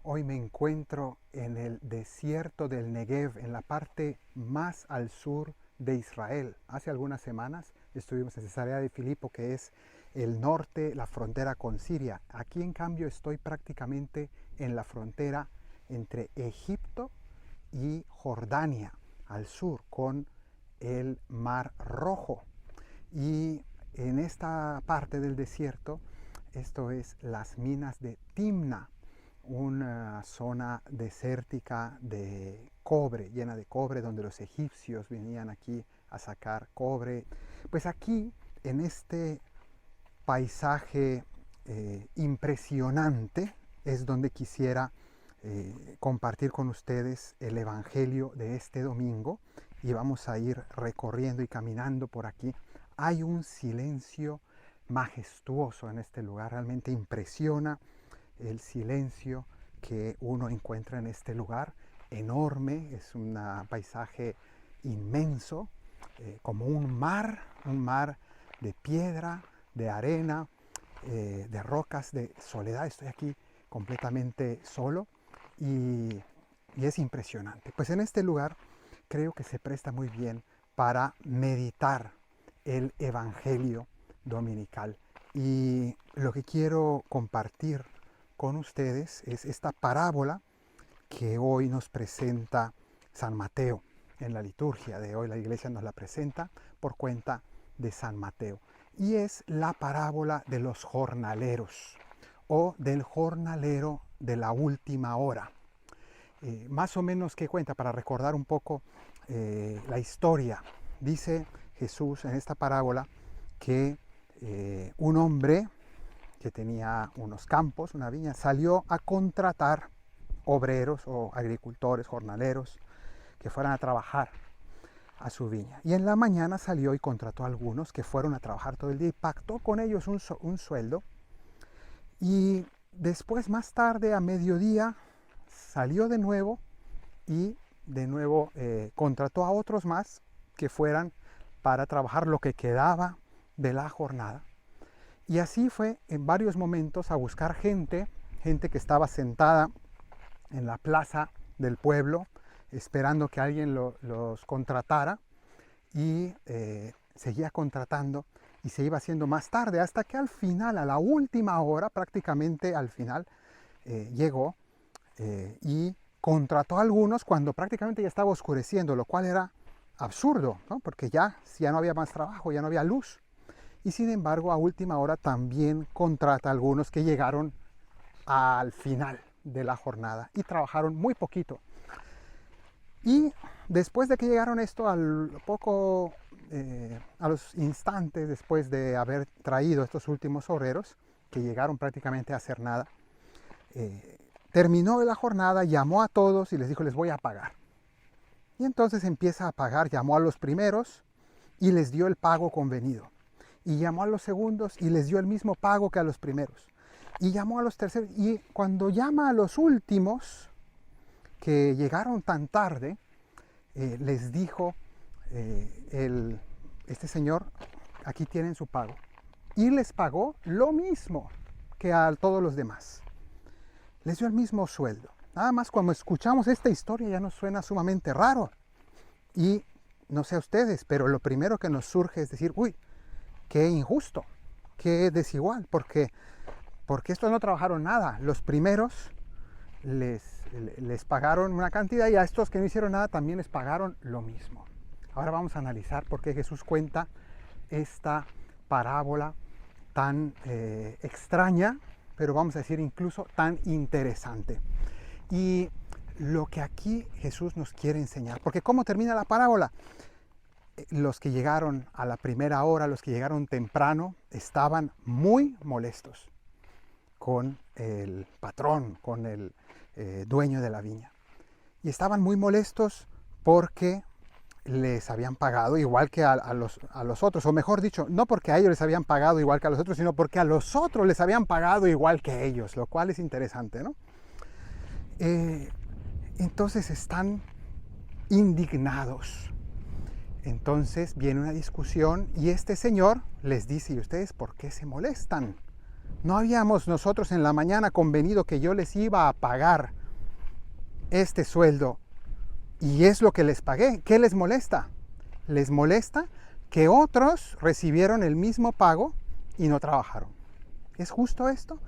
Hoy me encuentro en el desierto del Negev, en la parte más al sur de Israel. Hace algunas semanas estuvimos en Cesarea de Filipo, que es el norte, la frontera con Siria. Aquí en cambio estoy prácticamente en la frontera entre Egipto y Jordania, al sur, con el Mar Rojo. Y en esta parte del desierto, esto es las minas de Timna, una zona desértica de cobre, llena de cobre, donde los egipcios venían aquí a sacar cobre. Pues aquí, en este paisaje impresionante, es donde quisiera compartir con ustedes el Evangelio de este domingo, y vamos a ir recorriendo y caminando por aquí. Hay un silencio majestuoso en este lugar, realmente impresiona el silencio que uno encuentra en este lugar, enorme, es un paisaje inmenso, como un mar de piedra, de arena, de rocas, de soledad. Estoy aquí completamente solo y es impresionante. Pues en este lugar creo que se presta muy bien para meditar el Evangelio dominical. Y lo que quiero compartir con ustedes es esta parábola que hoy nos presenta San Mateo. En la liturgia de hoy la iglesia nos la presenta por cuenta de San Mateo. Y es la parábola de los jornaleros, o del jornalero de la última hora. Más o menos, ¿qué cuenta? Para recordar un poco la historia. Dice Jesús en esta parábola que un hombre que tenía unos campos, una viña, salió a contratar obreros o agricultores, jornaleros, que fueran a trabajar a su viña. Y en la mañana salió y contrató a algunos que fueron a trabajar todo el día y pactó con ellos un sueldo. Y después, más tarde, a mediodía, salió de nuevo y de nuevo contrató a otros más que fueran para trabajar lo que quedaba de la jornada. Y así fue en varios momentos a buscar gente que estaba sentada en la plaza del pueblo, esperando que alguien los contratara, y seguía contratando y se iba haciendo más tarde, hasta que al final, a la última hora, prácticamente al final, llegó y contrató a algunos cuando prácticamente ya estaba oscureciendo, lo cual era absurdo, ¿no? Porque ya no había más trabajo, ya no había luz. Y sin embargo, a última hora también contrata a algunos que llegaron al final de la jornada y trabajaron muy poquito. Y después de que llegaron esto, a los instantes después de haber traído estos últimos obreros, que llegaron prácticamente a hacer nada, terminó la jornada, llamó a todos y les dijo: les voy a pagar. Y entonces empieza a pagar, llamó a los primeros y les dio el pago convenido. Y llamó a los segundos y les dio el mismo pago que a los primeros. Y llamó a los terceros. Y cuando llama a los últimos, que llegaron tan tarde, les dijo este señor: aquí tienen su pago. Y les pagó lo mismo que a todos los demás. Les dio el mismo sueldo. Nada más, cuando escuchamos esta historia ya nos suena sumamente raro. Y no sé a ustedes, pero lo primero que nos surge es decir: uy, qué injusto, qué desigual, porque estos no trabajaron nada. Los primeros les pagaron una cantidad y a estos que no hicieron nada también les pagaron lo mismo. Ahora vamos a analizar por qué Jesús cuenta esta parábola tan extraña, pero vamos a decir incluso tan interesante. Y lo que aquí Jesús nos quiere enseñar, porque ¿cómo termina la parábola? Los que llegaron a la primera hora, los que llegaron temprano, estaban muy molestos con el patrón, con el dueño de la viña. Y estaban muy molestos porque les habían pagado igual que a los otros, o mejor dicho, no porque a ellos les habían pagado igual que a los otros, sino porque a los otros les habían pagado igual que a ellos, lo cual es interesante, ¿no? Entonces están indignados. Entonces viene una discusión y este señor les dice: ¿y ustedes por qué se molestan? ¿No habíamos nosotros en la mañana convenido que yo les iba a pagar este sueldo? Y es lo que les pagué. ¿Qué les molesta? Les molesta que otros recibieron el mismo pago y no trabajaron. ¿Es justo esto?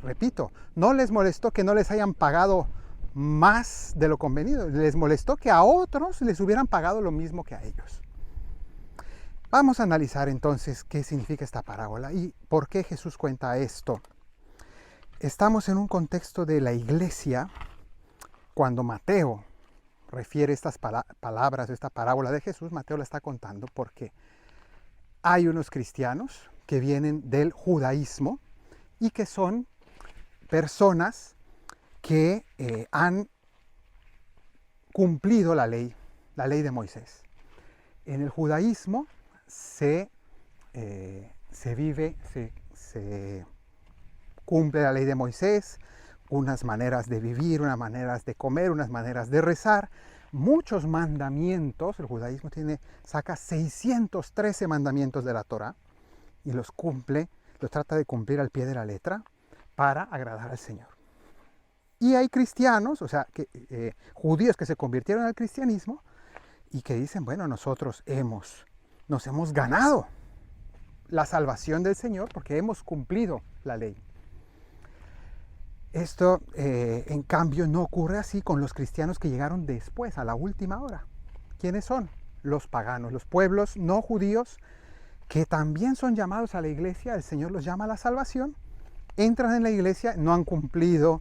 Repito, no les molestó que no les hayan pagado más de lo convenido. Les molestó que a otros les hubieran pagado lo mismo que a ellos. Vamos a analizar entonces qué significa esta parábola y por qué Jesús cuenta esto. Estamos en un contexto de la iglesia cuando Mateo refiere estas palabras, esta parábola de Jesús. Mateo la está contando porque hay unos cristianos que vienen del judaísmo y que son personas que han cumplido la ley de Moisés. En el judaísmo se cumple la ley de Moisés, unas maneras de vivir, unas maneras de comer, unas maneras de rezar, muchos mandamientos. El judaísmo saca 613 mandamientos de la Torá y los trata de cumplir al pie de la letra para agradar al Señor. Y hay cristianos, judíos que se convirtieron al cristianismo y que dicen, bueno, nosotros nos hemos ganado la salvación del Señor porque hemos cumplido la ley. Esto, en cambio, no ocurre así con los cristianos que llegaron después, a la última hora. ¿Quiénes son? Los paganos, los pueblos no judíos, que también son llamados a la iglesia. El Señor los llama a la salvación, entran en la iglesia, no han cumplido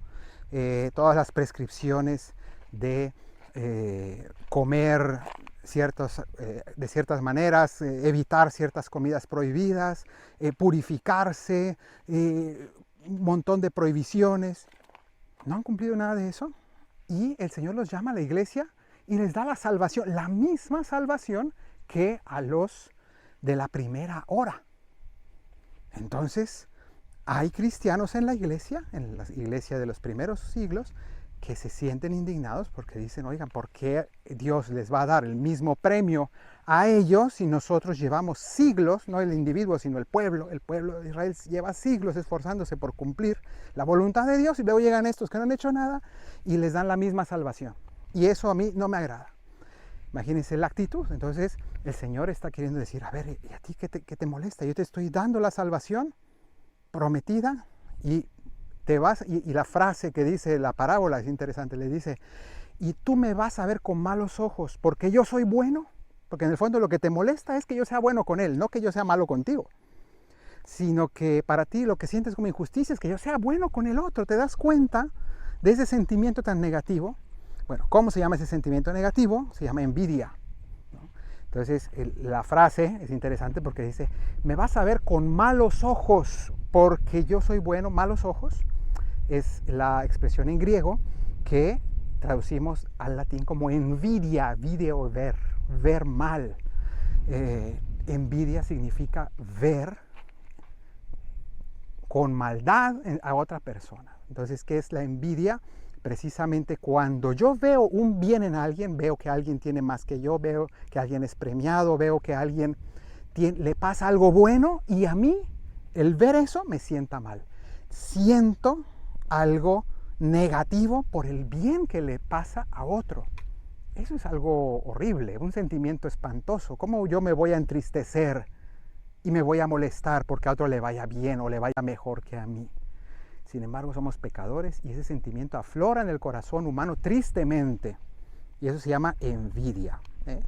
todas las prescripciones de comer de ciertas maneras, evitar ciertas comidas prohibidas, purificarse, un montón de prohibiciones. No han cumplido nada de eso y el Señor los llama a la iglesia y les da la salvación, la misma salvación que a los de la primera hora. Entonces, hay cristianos en la iglesia de los primeros siglos, que se sienten indignados porque dicen, oigan, ¿por qué Dios les va a dar el mismo premio a ellos si nosotros llevamos siglos, no el individuo, sino el pueblo de Israel lleva siglos esforzándose por cumplir la voluntad de Dios y luego llegan estos que no han hecho nada y les dan la misma salvación? Y eso a mí no me agrada. Imagínense la actitud. Entonces el Señor está queriendo decir, a ver, ¿y a ti qué te molesta? Yo te estoy dando la salvación prometida y te vas, y la frase que dice la parábola es interesante, le dice, y tú me vas a ver con malos ojos porque yo soy bueno, porque en el fondo lo que te molesta es que yo sea bueno con él, no que yo sea malo contigo, sino que para ti lo que sientes como injusticia es que yo sea bueno con el otro. ¿Te das cuenta de ese sentimiento tan negativo? Bueno, ¿cómo se llama ese sentimiento negativo? Se llama envidia, ¿no? Entonces la frase es interesante porque dice, me vas a ver con malos ojos porque yo soy bueno. Malos ojos es la expresión en griego que traducimos al latín como envidia, video, ver mal. Envidia significa ver con maldad a otra persona. Entonces, ¿qué es la envidia? Precisamente cuando yo veo un bien en alguien, veo que alguien tiene más que yo, veo que alguien es premiado, veo que a alguien le pasa algo bueno y a mí, el ver eso me sienta mal. Siento algo negativo por el bien que le pasa a otro. Eso es algo horrible, un sentimiento espantoso. ¿Cómo yo me voy a entristecer y me voy a molestar porque a otro le vaya bien o le vaya mejor que a mí? Sin embargo, somos pecadores y ese sentimiento aflora en el corazón humano tristemente. Y eso se llama envidia.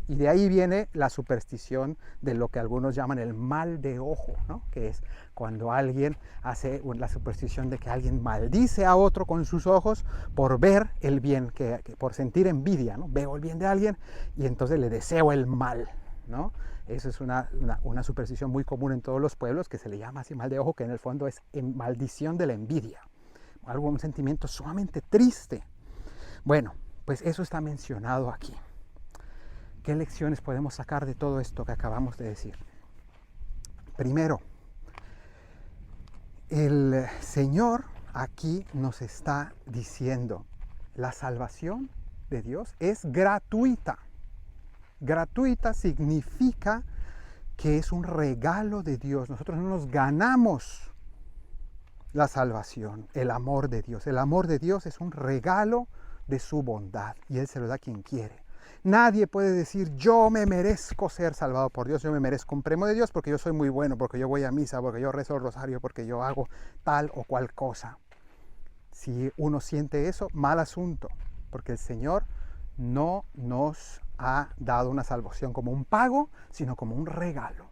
Y de ahí viene la superstición de lo que algunos llaman el mal de ojo, ¿no? Que es cuando alguien hace la superstición de que alguien maldice a otro con sus ojos por ver el bien, por sentir envidia, ¿no? Veo el bien de alguien y entonces le deseo el mal, ¿no? Eso es una superstición muy común en todos los pueblos, que se le llama así mal de ojo, que en el fondo es maldición de la envidia. Un sentimiento sumamente triste. Bueno, pues eso está mencionado aquí. ¿Qué lecciones podemos sacar de todo esto que acabamos de decir? Primero, el Señor aquí nos está diciendo, la salvación de Dios es gratuita. Gratuita significa que es un regalo de Dios. Nosotros no nos ganamos la salvación, el amor de Dios. El amor de Dios es un regalo de su bondad y Él se lo da a quien quiere. Nadie puede decir, yo me merezco ser salvado por Dios, yo me merezco un premio de Dios porque yo soy muy bueno, porque yo voy a misa, porque yo rezo el rosario, porque yo hago tal o cual cosa. Si uno siente eso, mal asunto, porque el Señor no nos ha dado una salvación como un pago, sino como un regalo.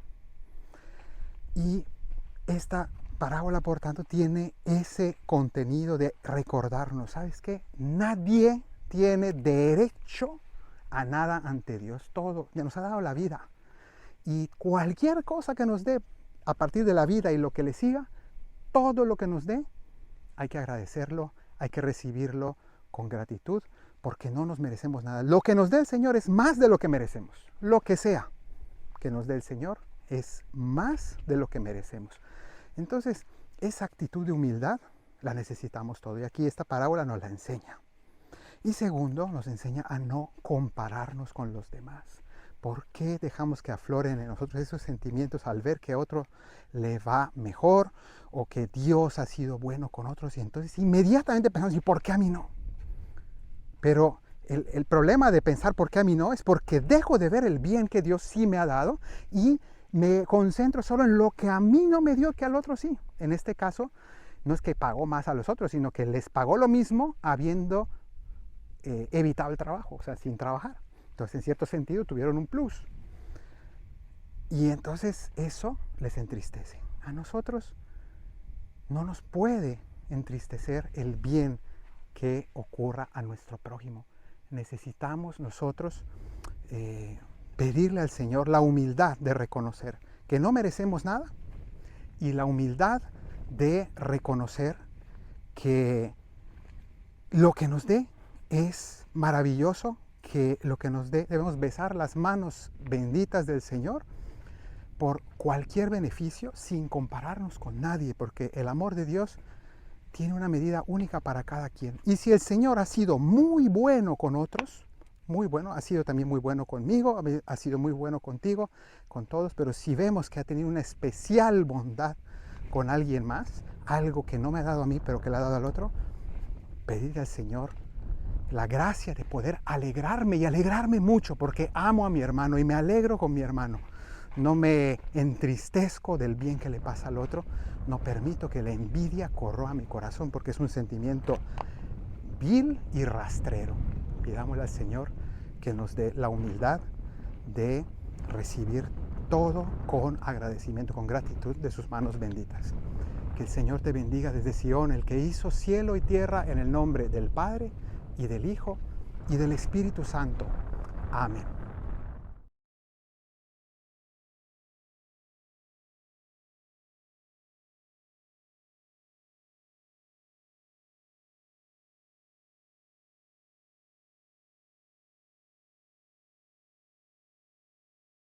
Y esta parábola, por tanto, tiene ese contenido de recordarnos, ¿sabes qué? Nadie tiene derecho a nada ante Dios. Todo, ya nos ha dado la vida. Y cualquier cosa que nos dé a partir de la vida y lo que le siga, todo lo que nos dé, hay que agradecerlo, hay que recibirlo con gratitud, porque no nos merecemos nada. Lo que nos dé el Señor es más de lo que merecemos. Lo que sea que nos dé el Señor es más de lo que merecemos. Entonces, esa actitud de humildad la necesitamos todo. Y aquí esta parábola nos la enseña. Y segundo, nos enseña a no compararnos con los demás. ¿Por qué dejamos que afloren en nosotros esos sentimientos al ver que a otro le va mejor o que Dios ha sido bueno con otros? Y entonces inmediatamente pensamos, ¿y por qué a mí no? Pero el problema de pensar por qué a mí no es porque dejo de ver el bien que Dios sí me ha dado y me concentro solo en lo que a mí no me dio que al otro sí. En este caso, no es que pagó más a los otros, sino que les pagó lo mismo habiendo evitado el trabajo, o sea, sin trabajar. Entonces, en cierto sentido, tuvieron un plus. Y entonces eso les entristece. A nosotros no nos puede entristecer el bien que ocurra a nuestro prójimo. Necesitamos nosotros pedirle al Señor la humildad de reconocer que no merecemos nada y la humildad de reconocer que lo que nos dé es maravilloso, que lo que nos dé debemos besar las manos benditas del Señor por cualquier beneficio sin compararnos con nadie, porque el amor de Dios tiene una medida única para cada quien. Y si el Señor ha sido muy bueno con otros, muy bueno, ha sido también muy bueno conmigo, ha sido muy bueno contigo, con todos, pero si vemos que ha tenido una especial bondad con alguien más, algo que no me ha dado a mí, pero que le ha dado al otro, pedirle al Señor la gracia de poder alegrarme y alegrarme mucho, porque amo a mi hermano y me alegro con mi hermano. No me entristezco del bien que le pasa al otro, no permito que la envidia corroa mi corazón, porque es un sentimiento vil y rastrero. Pidámosle al Señor que nos dé la humildad de recibir todo con agradecimiento, con gratitud de sus manos benditas. Que el Señor te bendiga desde Sion, el que hizo cielo y tierra, en el nombre del Padre, y del Hijo, y del Espíritu Santo. Amén.